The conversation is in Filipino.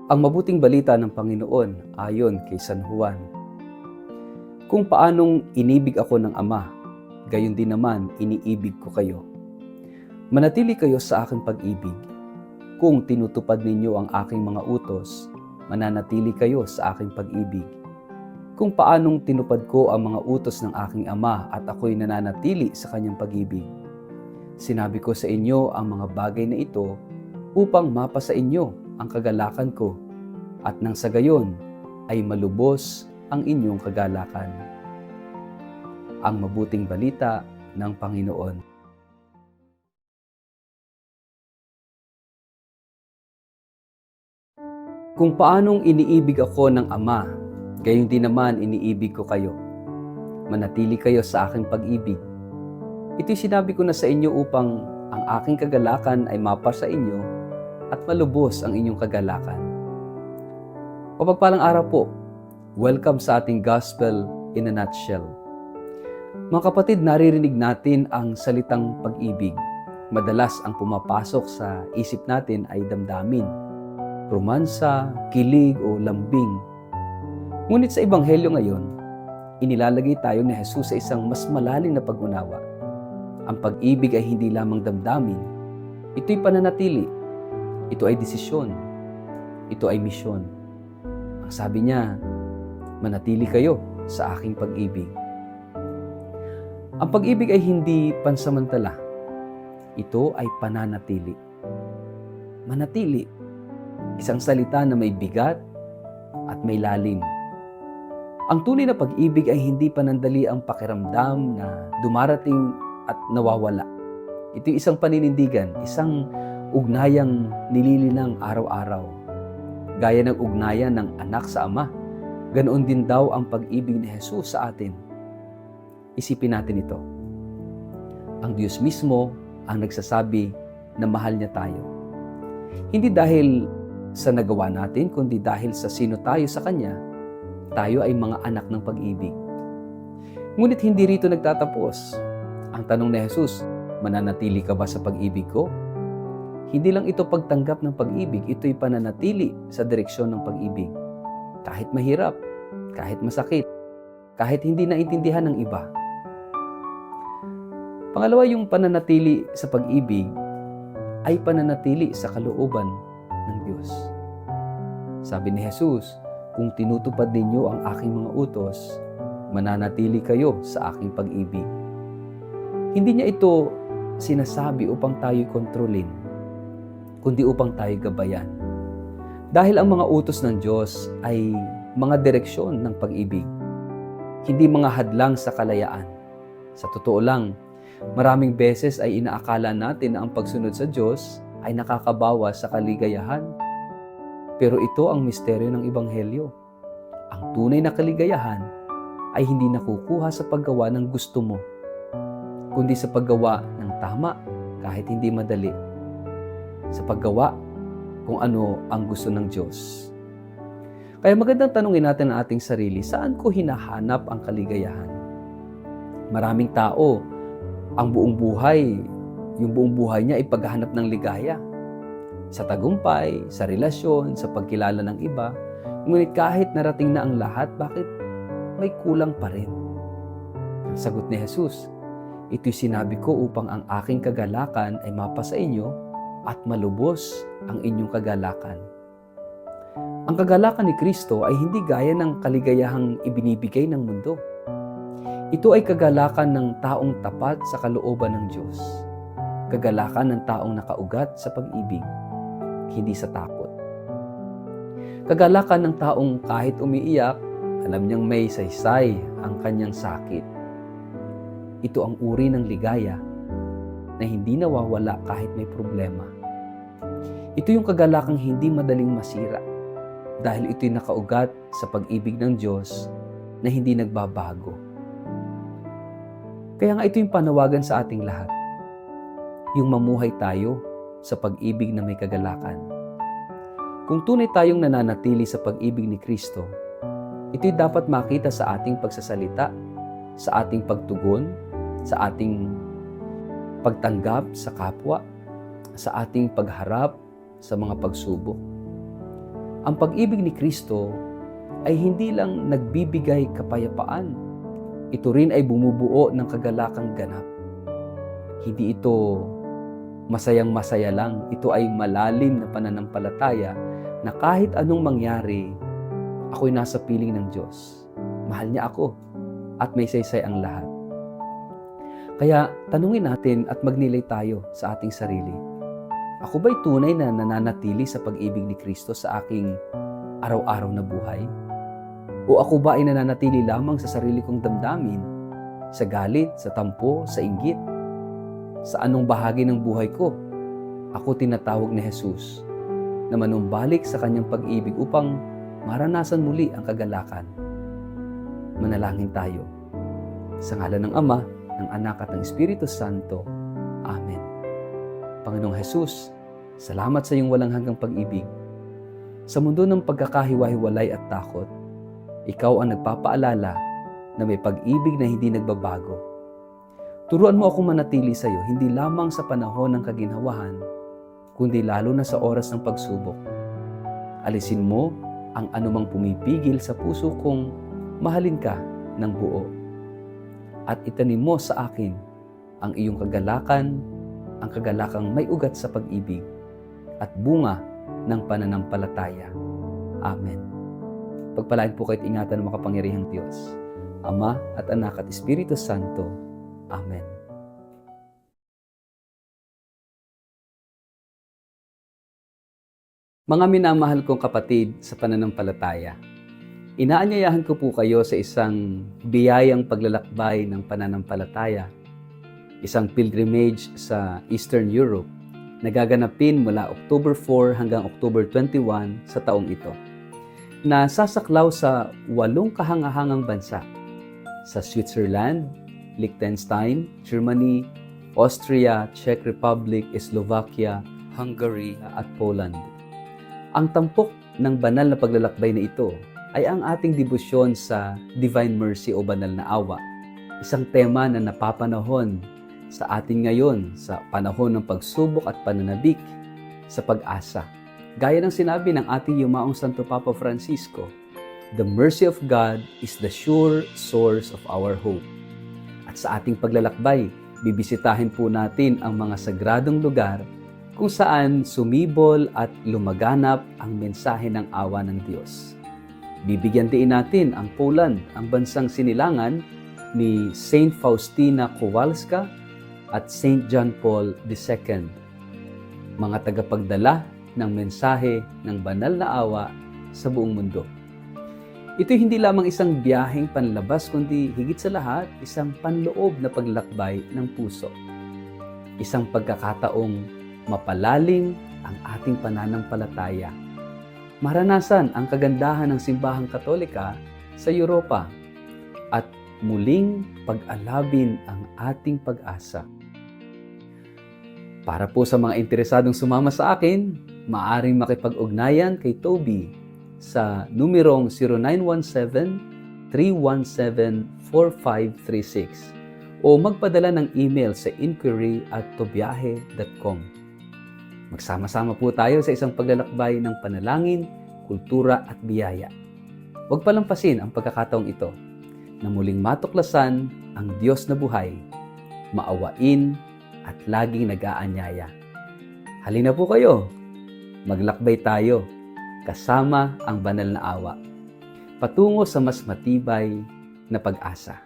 Ang mabuting balita ng Panginoon ayon kay San Juan. Kung paanong inibig ako ng Ama, gayon din naman iniibig ko kayo. Manatili kayo sa aking pag-ibig. Kung tinutupad ninyo ang aking mga utos, mananatili kayo sa aking pag-ibig. Kung paanong tinupad ko ang mga utos ng aking Ama at ako'y nananatili sa kanyang pag-ibig. Sinabi ko sa inyo ang mga bagay na ito upang mapa sa inyo ang kagalakan ko at nang sa gayon ay malubos ang inyong kagalakan. Ang mabuting balita ng Panginoon. Kung paanong iniibig ako ng Ama, gayon din naman iniibig ko kayo. Manatili kayo sa aking pag-ibig. Ito'y sinabi ko na sa inyo upang ang aking kagalakan ay mapa sa inyo at malubos ang inyong kagalakan. Mapagpalang araw po. Welcome sa ating Gospel in a Nutshell. Mga kapatid, naririnig natin ang salitang pag-ibig. Madalas ang pumapasok sa isip natin ay damdamin, romansa, kilig o lambing. Ngunit sa Ebanghelyo ngayon, inilalagay tayo ni Jesus sa isang mas malalim na pag-unawa. Ang pag-ibig ay hindi lamang damdamin. Ito'y pananatili. Ito ay desisyon. Ito ay misyon. Ang sabi niya, manatili kayo sa aking pag-ibig. Ang pag-ibig ay hindi pansamantala. Ito ay pananatili. Manatili. Isang salita na may bigat at may lalim. Ang tunay na pag-ibig ay hindi panandali ang pakiramdam na dumarating at nawawala. Ito isang paninindigan, isang ugnayang nililinang araw-araw. Gaya ng ugnayan ng anak sa ama, ganoon din daw ang pag-ibig ni Jesus sa atin. Isipin natin ito. Ang Diyos mismo ang nagsasabi na mahal niya tayo. Hindi dahil sa nagawa natin, kundi dahil sa sino tayo sa Kanya, tayo ay mga anak ng pag-ibig. Ngunit hindi rito nagtatapos. Ang tanong ni Jesus, mananatili ka ba sa pag-ibig ko? Hindi lang ito pagtanggap ng pag-ibig, ito'y pananatili sa direksyon ng pag-ibig. Kahit mahirap, kahit masakit, kahit hindi naintindihan ng iba. Pangalawa, yung pananatili sa pag-ibig ay pananatili sa kalooban ng Diyos. Sabi ni Jesus, kung tinutupad ninyo ang aking mga utos, mananatili kayo sa aking pag-ibig. Hindi niya ito sinasabi upang tayo kontrolin, kundi upang tayo gabayan. Dahil ang mga utos ng Diyos ay mga direksyon ng pag-ibig, hindi mga hadlang sa kalayaan. Sa totoo lang, maraming beses ay inaakala natin na ang pagsunod sa Diyos ay nakakabawas sa kaligayahan. Pero ito ang misteryo ng Ebanghelyo. Ang tunay na kaligayahan ay hindi nakukuha sa paggawa ng gusto mo, kundi sa paggawa ng tama kahit hindi madali. Sa paggawa kung ano ang gusto ng Diyos. Kaya magandang tanungin natin ang ating sarili, saan ko hinahanap ang kaligayahan? Maraming tao, yung buong buhay niya ay paghahanap ng ligaya. Sa tagumpay, sa relasyon, sa pagkilala ng iba. Ngunit kahit narating na ang lahat, bakit may kulang pa rin? Ang sagot ni Jesus, ito'y sinabi ko upang ang aking kagalakan ay mapa sa inyo at malubos ang inyong kagalakan. Ang kagalakan ni Kristo ay hindi gaya ng kaligayahang ibinibigay ng mundo. Ito ay kagalakan ng taong tapat sa kalooban ng Diyos. Kagalakan ng taong nakaugat sa pag-ibig, hindi sa takot. Kagalakan ng taong kahit umiiyak, alam niyang may saysay ang kanyang sakit. Ito ang uri ng ligaya na hindi nawawala kahit may problema. Ito yung kagalakang hindi madaling masira dahil ito'y nakaugat sa pag-ibig ng Diyos na hindi nagbabago. Kaya nga ito yung panawagan sa ating lahat. Yung mamuhay tayo sa pag-ibig na may kagalakan. Kung tunay tayong nananatili sa pag-ibig ni Kristo, ito'y dapat makita sa ating pagsasalita, sa ating pagtugon, sa ating pagtanggap sa kapwa, sa ating pagharap sa mga pagsubok. Ang pag-ibig ni Kristo ay hindi lang nagbibigay kapayapaan. Ito rin ay bumubuo ng kagalakang ganap. Hindi ito masayang-masaya lang. Ito ay malalim na pananampalataya na kahit anong mangyari, ako'y nasa piling ng Diyos. Mahal niya ako at may saysay ang lahat. Kaya tanungin natin at magnilay tayo sa ating sarili. Ako ba'y tunay na nananatili sa pag-ibig ni Kristo sa aking araw-araw na buhay? O ako ba ay nananatili lamang sa sarili kong damdamin, sa galit, sa tampo, sa inggit? Sa anong bahagi ng buhay ko, ako tinatawag ni Jesus na manumbalik sa kanyang pag-ibig upang maranasan muli ang kagalakan. Manalangin tayo. Sa ngalan ng Ama, ng Anak at ng Espiritu Santo. Amen. Panginoong Jesus, salamat sa iyong walang hanggang pag-ibig. Sa mundo ng pagkakahiwa-hiwalay at takot, ikaw ang nagpapaalala na may pag-ibig na hindi nagbabago. Turuan mo akong manatili sa iyo, hindi lamang sa panahon ng kaginhawahan, kundi lalo na sa oras ng pagsubok. Alisin mo ang anumang pumipigil sa puso kong mahalin ka ng buo. At itanim mo sa akin ang iyong kagalakan, ang kagalakang may ugat sa pag-ibig at bunga ng pananampalataya. Amen. Pagpalain po kayo't ingatan ng makapangyarihang Diyos, Ama at Anak at Espiritu Santo. Amen. Mga minamahal kong kapatid sa pananampalataya, inaanyayahan ko po kayo sa isang biyayang paglalakbay ng pananampalataya, isang pilgrimage sa Eastern Europe na gaganapin mula October 4 hanggang October 21 sa taong ito, na sasaklaw sa 8 kahangahangang bansa, sa Switzerland, Liechtenstein, Germany, Austria, Czech Republic, Slovakia, Hungary at Poland. Ang tampok ng banal na paglalakbay na ito ay ang ating debosyon sa Divine Mercy o Banal na Awa, isang tema na napapanahon sa atin ngayon sa panahon ng pagsubok at pananabik sa pag-asa. Gaya ng sinabi ng ating yumaong Santo Papa Francisco, "The mercy of God is the sure source of our hope." At sa ating paglalakbay, bibisitahin po natin ang mga sagradong lugar kung saan sumibol at lumaganap ang mensahe ng awa ng Diyos. Bibigyan din natin ang Poland, ang bansang sinilangan ni Saint Faustina Kowalska at Saint John Paul II, mga tagapagdala ng mensahe ng banal na awa sa buong mundo. Ito hindi lamang isang biyaheng panlabas, kundi higit sa lahat, isang panloob na paglakbay ng puso. Isang pagkakataong mapalalim ang ating pananampalataya. Maranasan ang kagandahan ng simbahang Katolika sa Europa at muling pag-alabin ang ating pag-asa. Para po sa mga interesadong sumama sa akin, maaaring makipag-ugnayan kay Toby sa numerong 0917-317-4536 o magpadala ng email sa inquiry@tobiahe.com. Magsama-sama po tayo sa isang paglalakbay ng panalangin, kultura at biyaya. Huwag palampasin ang pagkakataong ito na muling matuklasan ang Diyos na buhay, maawain at laging nag-aanyaya. Halina po kayo, maglakbay tayo kasama ang banal na awa, patungo sa mas matibay na pag-asa.